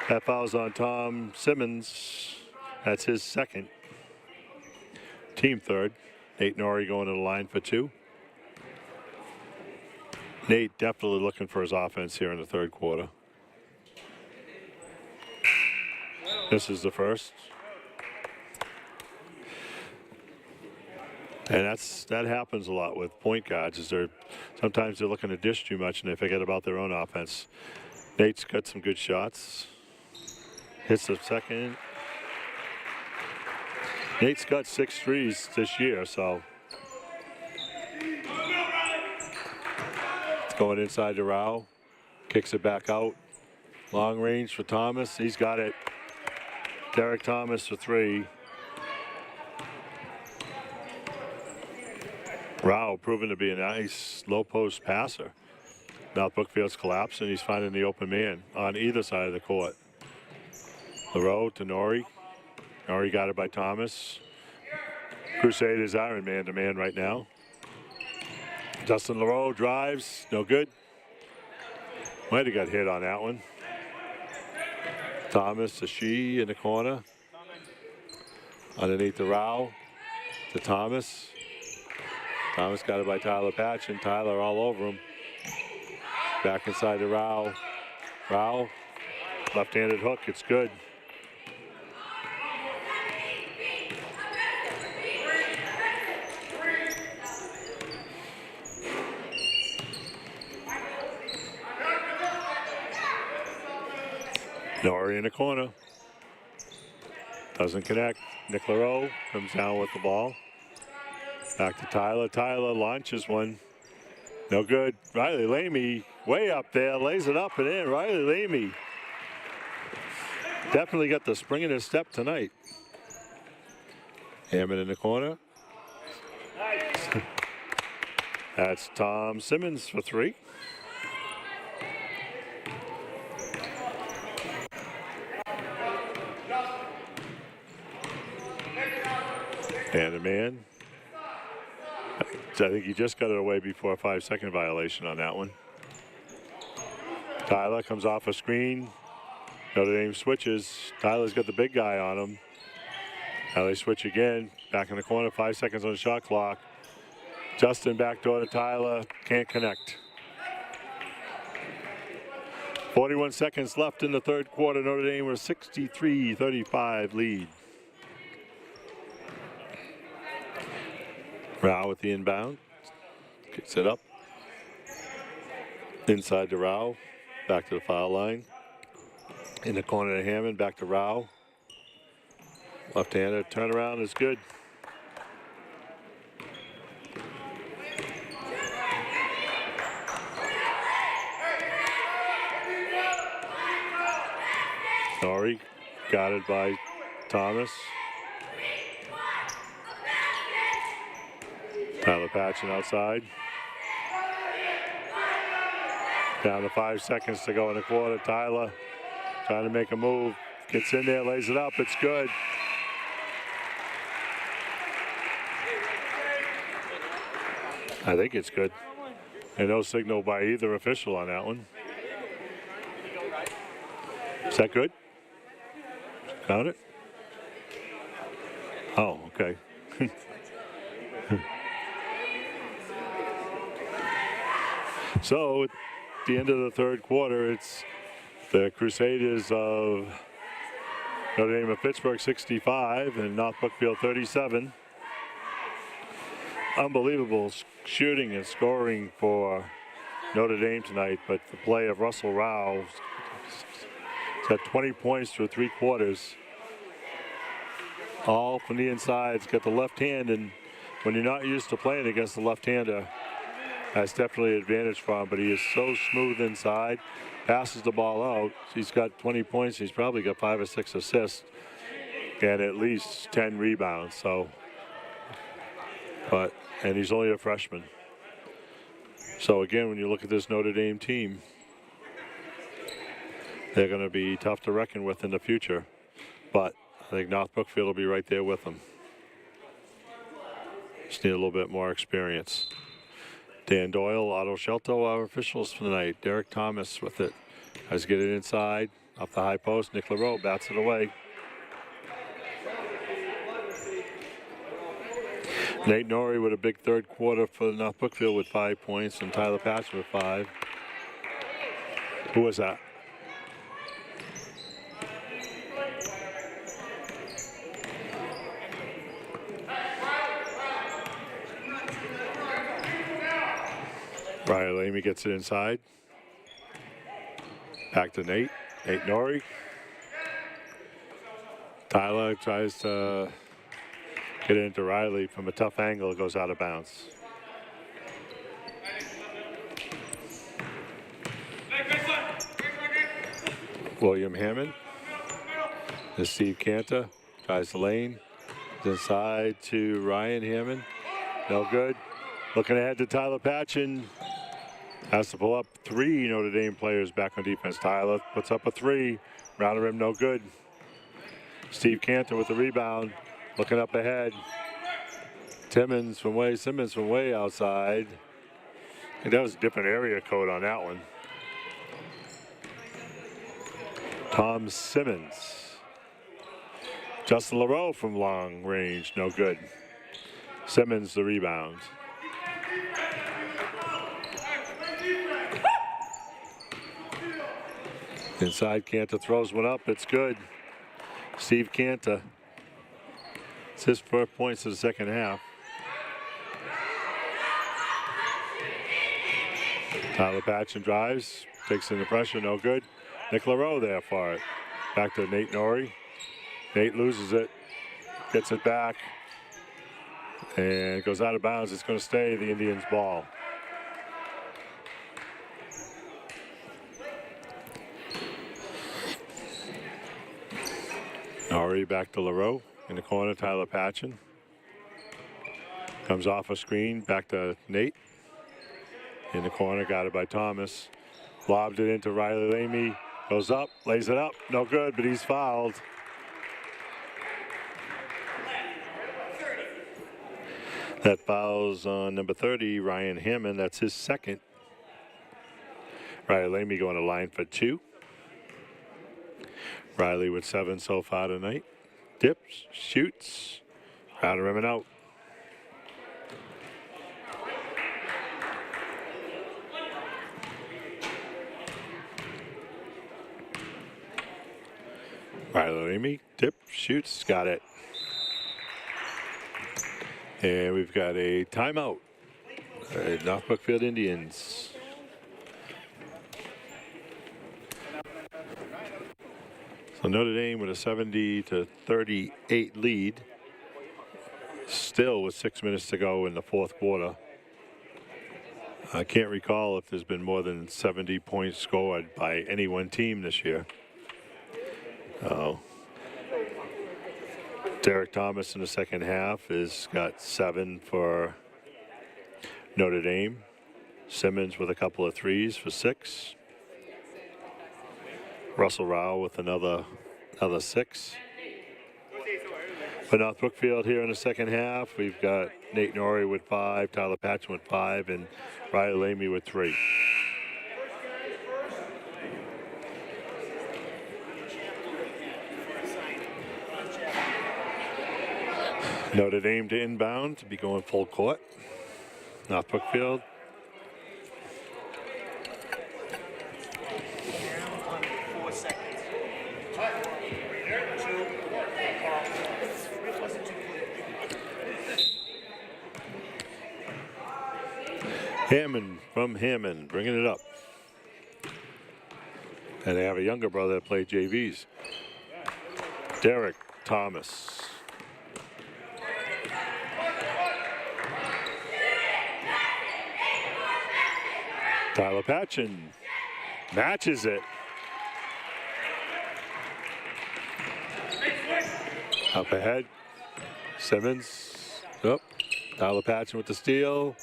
That foul's on Tom Simmons. That's his second. Team third. Nate Norrie going to the line for two. Nate definitely looking for his offense here in the third quarter. This is the first. And that happens a lot with point guards, is sometimes they're looking to dish too much and they forget about their own offense. Nate's got some good shots. Hits the second. Nate's got 6 threes this year, so. It's going inside to Rao. Kicks it back out. Long range for Thomas. He's got it. Derek Thomas for 3. Rao proving to be a nice low post passer. North Brookfield's collapsing. He's finding the open man on either side of the court. LaRoe to Norrie. Norrie got it by Thomas. Crusaders are in man-to-man right now. Justin LaRoe drives. No good. Might have got hit on that one. Thomas to Shee in the corner. Underneath the Rao to Thomas. Thomas got it by Tyler Patchen. Tyler all over him. Back inside to Rao. Rao, left-handed hook. It's good. Norrie in the corner. Doesn't connect. Nick LaRoe comes down with the ball. Back to Tyler. Tyler launches one. No good. Riley Leamy way up there. Lays it up and in. Riley Leamy. Definitely got the spring in his step tonight. Hammond in the corner. That's Tom Simmons for 3. And a man. I think he just got it away before a 5-second violation on that one. Tyler comes off a screen. Notre Dame switches. Tyler's got the big guy on him. Now they switch again. Back in the corner, 5 seconds on the shot clock. Justin backdoor to Tyler. Can't connect. 41 seconds left in the third quarter. Notre Dame with a 63-35 lead. Rao with the inbound. Kicks it up. Inside to Rao. Back to the foul line. In the corner to Hammond. Back to Rao. Left-hander turnaround is good. Guarded by Thomas. Tyler Patchen outside. Down to 5 seconds to go in the quarter. Tyler trying to make a move. Gets in there, lays it up. It's good. I think it's good. And no signal by either official on that one. Is that good? Count it? Oh, okay. So, at the end of the third quarter, it's the Crusaders of Notre Dame of Pittsburgh 65 and North Brookfield 37. Unbelievable shooting and scoring for Notre Dame tonight, but the play of Russell Rao at 20 points through 3 quarters. All from the inside. He's got the left hand, and when you're not used to playing against the left-hander, that's definitely an advantage for him, but he is so smooth inside. Passes the ball out. He's got 20 points. He's probably got 5 or 6 assists and at least 10 rebounds. So, and he's only a freshman. So again, when you look at this Notre Dame team, they're going to be tough to reckon with in the future. But I think North Brookfield will be right there with them. Just need a little bit more experience. Dan Doyle, Otto Shelto, our officials for the night. Derek Thomas with it. Tries to get it inside, off the high post. Nick LaRoe bats it away. Nate Norrie with a big third quarter for North Brookfield with 5 points, and Tyler Patch with 5. Who was that? Brian Lamy gets it inside. Back to Nate. Nate Norrie. Tyler tries to get it into Riley from a tough angle. It goes out of bounds. William Hammond. This is Steve Cantor. Tries the lane. Inside to Ryan Hammond. No good. Looking ahead to Tyler Patchen. Has to pull up 3 Notre Dame players back on defense. Tyler puts up a 3. Round the rim, no good. Steve Cantor with the rebound. Looking up ahead. Simmons from way outside. I think that was a different area code on that one. Tom Simmons. Justin LaRoe from long range, no good. Simmons the rebound. Inside, Cantor throws one up. It's good. Steve Cantor. It's his 4 points of the second half. Tyler Patchen drives. Takes in the pressure. No good. Nick LaRoe there for it. Back to Nate Norrie. Nate loses it. Gets it back. And it goes out of bounds. It's going to stay the Indians' ball. Norrie back to LaRoe. In the corner, Tyler Patchen. Comes off a screen, back to Nate. In the corner, got it by Thomas. Lobbed it into Riley Lamy. Goes up, lays it up. No good, but he's fouled. That fouls on number 30, Ryan Hammond. That's his second. Riley Lamy going to line for 2. Riley with 7 so far tonight. Dips, shoots, out of rim and out. Riley Lamy, dip, shoots, got it. And we've got a timeout. North Brookfield Indians. So Notre Dame with a 70-38 lead. Still with 6 minutes to go in the fourth quarter. I can't recall if there's been more than 70 points scored by any one team this year. Derek Thomas in the second half has got 7 for Notre Dame. Simmons with a couple of threes for 6. Russell Rao with another 6. For North Brookfield here in the second half, we've got Nate Norrie with 5, Tyler Patchen with 5, and Riley Lamy with 3. Notre Dame to inbound to be going full court. North Brookfield. Hammond from Hammond, bringing it up. And they have a younger brother that played JVs. Derek Thomas. Tyler Patchen matches it. Up ahead. Simmons. Oh, Tyler Patchen with the steal.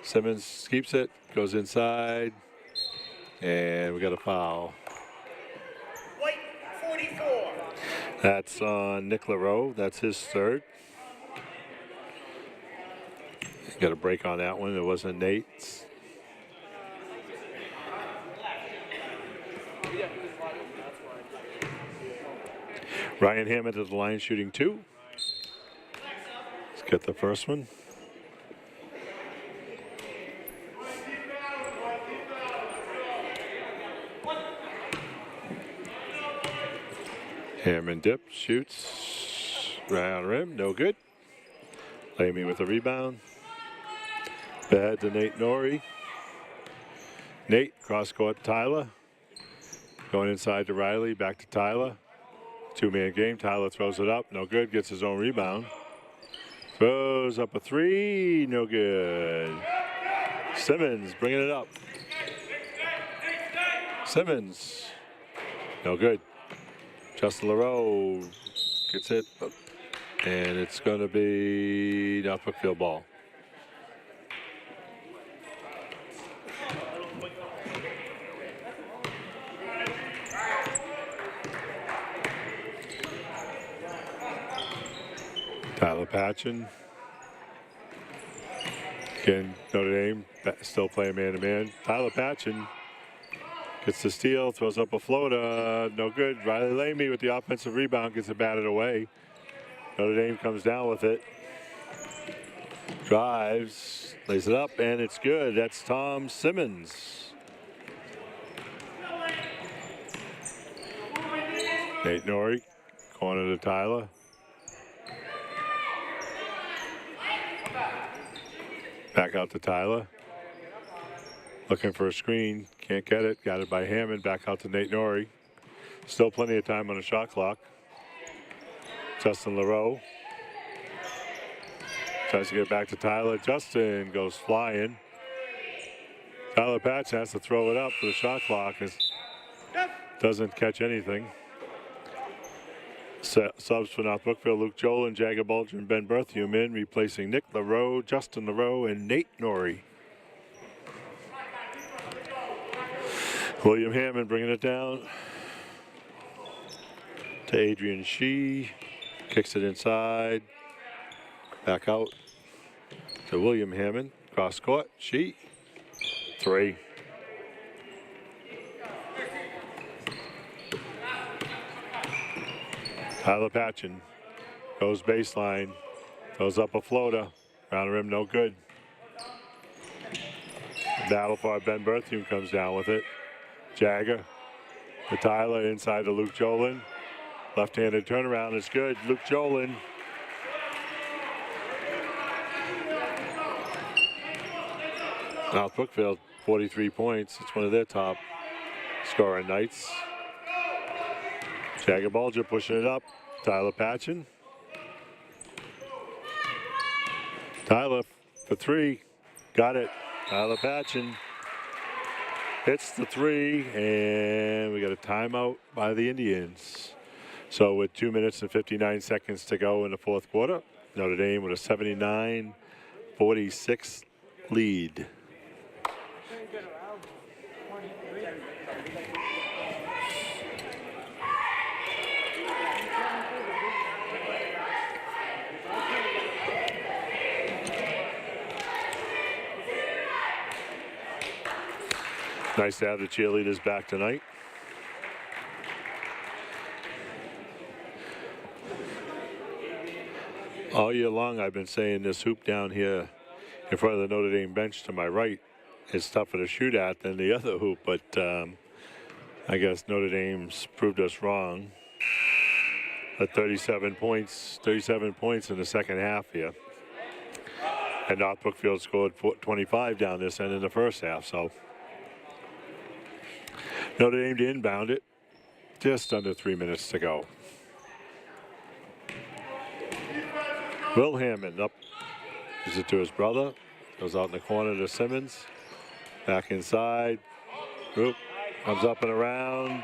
Simmons keeps it, goes inside, and we got a foul. White, 44. That's on Nick LaRoe. That's his third. Got a break on that one. It wasn't Nate's. Ryan Hammond at the line shooting 2. Let's get the first one. Hammond dip, shoots, round rim, no good. Lamy with a rebound. Bad to Nate Norrie. Nate, cross court to Tyler. Going inside to Riley, back to Tyler. 2-man game, Tyler throws it up, no good, gets his own rebound. Throws up a 3, no good. Simmons bringing it up. Simmons, no good. Justin LaRoe gets it, and it's going to be North Brookfield ball. Tyler Patchen. Again, Notre Dame still playing man-to-man. Tyler Patchen gets the steal, throws up a floater, no good. Riley Lamy with the offensive rebound, gets it batted away. Notre Dame comes down with it. Drives, lays it up, and it's good. That's Tom Simmons. Nate Norrie, corner to Tyler. Back out to Tyler. Looking for a screen, can't get it. Got it by Hammond, back out to Nate Norrie. Still plenty of time on the shot clock. Justin LaRoe. Tries to get back to Tyler. Justin goes flying. Tyler Patchen has to throw it up for the shot clock. Doesn't catch anything. Subs for North Brookfield, Luke Joel, Jagger Bulger, and Ben Berthium in, replacing Nick LaRoe, Justin LaRoe, and Nate Norrie. William Hammond bringing it down to Adrian Shee. Kicks it inside. Back out to William Hammond. Cross court. Shee. 3. Tyler Patchen goes baseline. Throws up a floater. Round the rim, no good. Battle for Ben Berthium comes down with it. Jagger to Tyler, inside to Luke Jolin. Left-handed turnaround is good. Luke Jolin. North Brookfield, 43 points. It's one of their top scoring nights. Jagger Bulger pushing it up. Tyler Patchen. Tyler for 3. Got it. Tyler Patchen hits the 3, and we got a timeout by the Indians. So with 2 minutes and 59 seconds to go in the fourth quarter, Notre Dame with a 79-46 lead. Nice to have the cheerleaders back tonight. All year long, I've been saying this hoop down here in front of the Notre Dame bench to my right is tougher to shoot at than the other hoop, but I guess Notre Dame's proved us wrong. At 37 points in the second half here. And North Brookfield scored 25 down this end in the first half, so Notre Dame to inbound it. Just under 3 minutes to go. Will Hammond up. Gives it to his brother. Goes out in the corner to Simmons. Back inside. Oop. Comes up and around.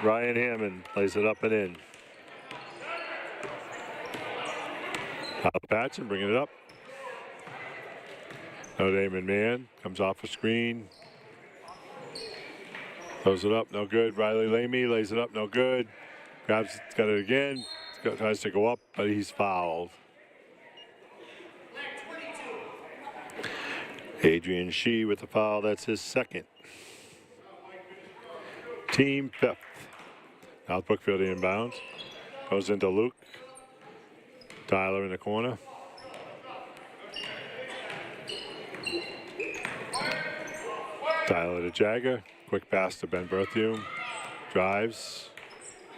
Ryan Hammond plays it up and in. Patchen bringing it up. Notre Dame in man. Comes off a screen. Throws it up, no good. Riley Lamy lays it up, no good. Got it again. Tries to go up, but he's fouled. Adrian Shee with the foul. That's his second. Team fifth. North Brookfield inbounds. Goes into Luke. Tyler in the corner. Tyler to Jagger. Quick pass to Ben Berthium. Drives.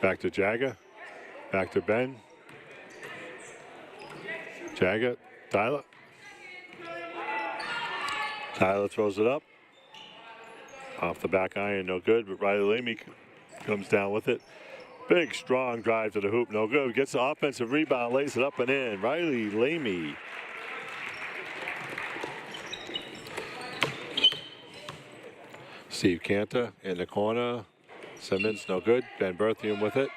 Back to Jagger. Back to Ben. Jagger. Tyler. Tyler throws it up. Off the back iron, no good, but Riley Lamy comes down with it. Big, strong drive to the hoop, no good. Gets the offensive rebound, lays it up and in. Riley Lamy. Steve Cantor in the corner. Simmons, no good. Ben Berthium with it.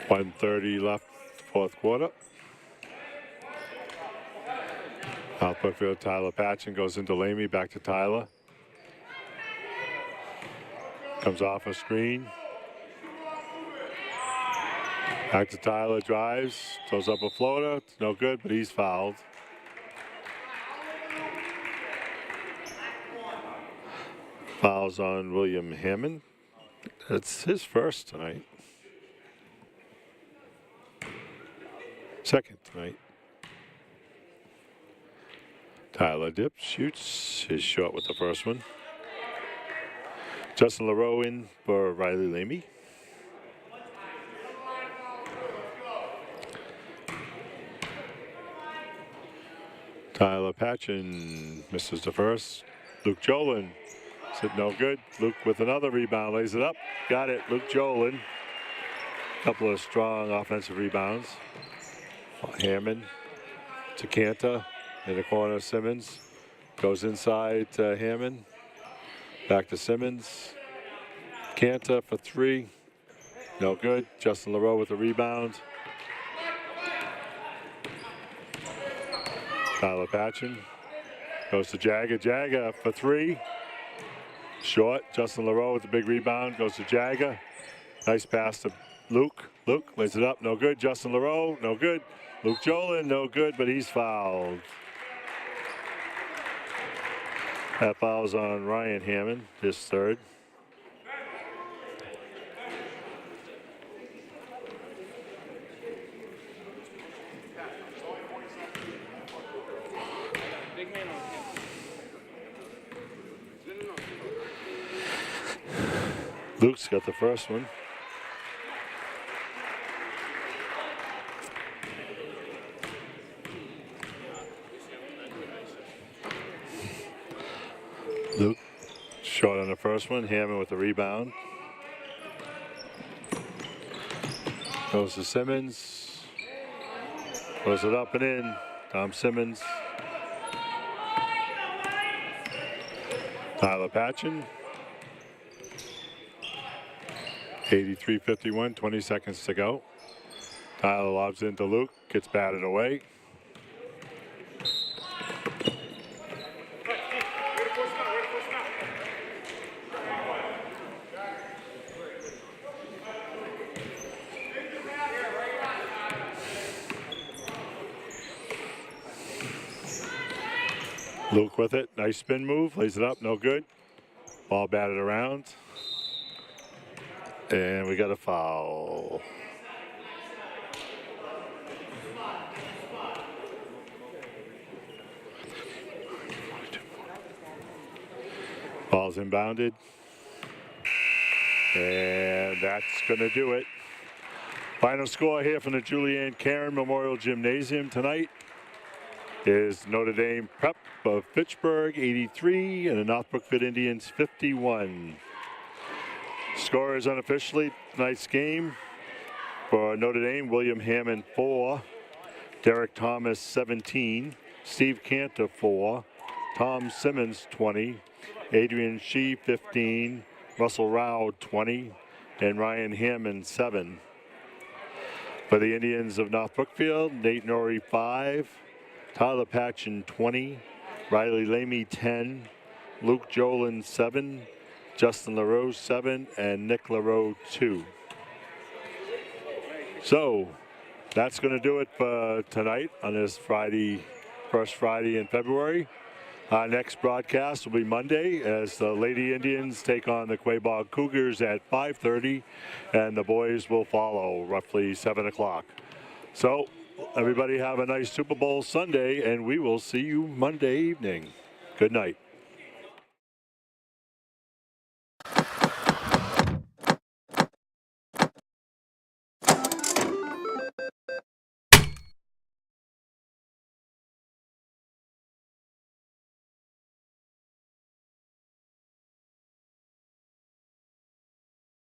.130 left, fourth quarter. North Brookfield, Tyler Patchen goes into Lamy, back to Tyler. Comes off a screen. Back to Tyler, drives, throws up a floater. It's no good, but he's fouled. Fouls on William Hammond. That's his first tonight. Second tonight. Tyler dips, shoots his shot with the first one. Justin LaRoe in for Riley Lamy. Tyler Patchen misses the first. Luke Jolin said no good. Luke with another rebound, lays it up. Got it, Luke Jolin. Couple of strong offensive rebounds. Hammond to Cantor. In the corner, Simmons goes inside to Hammond. Back to Simmons. Cantor for three. No good. Justin LaRoe with the rebound. Tyler Patchen goes to Jagger. Jagger for three. Short. Justin LaRoe with the big rebound. Goes to Jagger. Nice pass to Luke. Luke lays it up. No good. Justin LaRoe. No good. Luke Jolin. No good, but he's fouled. That foul's on Ryan Hammond, his third. Luke's got the first one. Luke short on the first one. Hammond with the rebound. Goes to Simmons. Throws it up and in. Tom Simmons. Tyler Patchen. 83-51, 20 seconds to go. Tyler lobs into Luke, gets batted away. Luke with it, nice spin move, lays it up, no good. Ball batted around. And we got a foul. Ball's inbounded. And that's going to do it. Final score here from the Julianne Caron Memorial Gymnasium tonight is Notre Dame Prep of Fitchburg 83 and the North Brookfield Indians 51. Scorers unofficially tonight's game for Notre Dame: William Hammond 4, Derek Thomas 17, Steve Cantor 4, Tom Simmons 20, Adrian Shee 15, Russell Rao 20, and Ryan Hammond 7. For the Indians of North Brookfield, Nate Norrie 5, Tyler Patchen 20, Riley Lamy 10, Luke Jolin 7, Justin LaRoe 7, and Nick LaRoe 2. So that's going to do it for tonight on this Friday, first Friday in February. Our next broadcast will be Monday as the Lady Indians take on the Quabog Cougars at 5:30, and the boys will follow roughly 7 o'clock. So everybody have a nice Super Bowl Sunday, and we will see you Monday evening. Good night.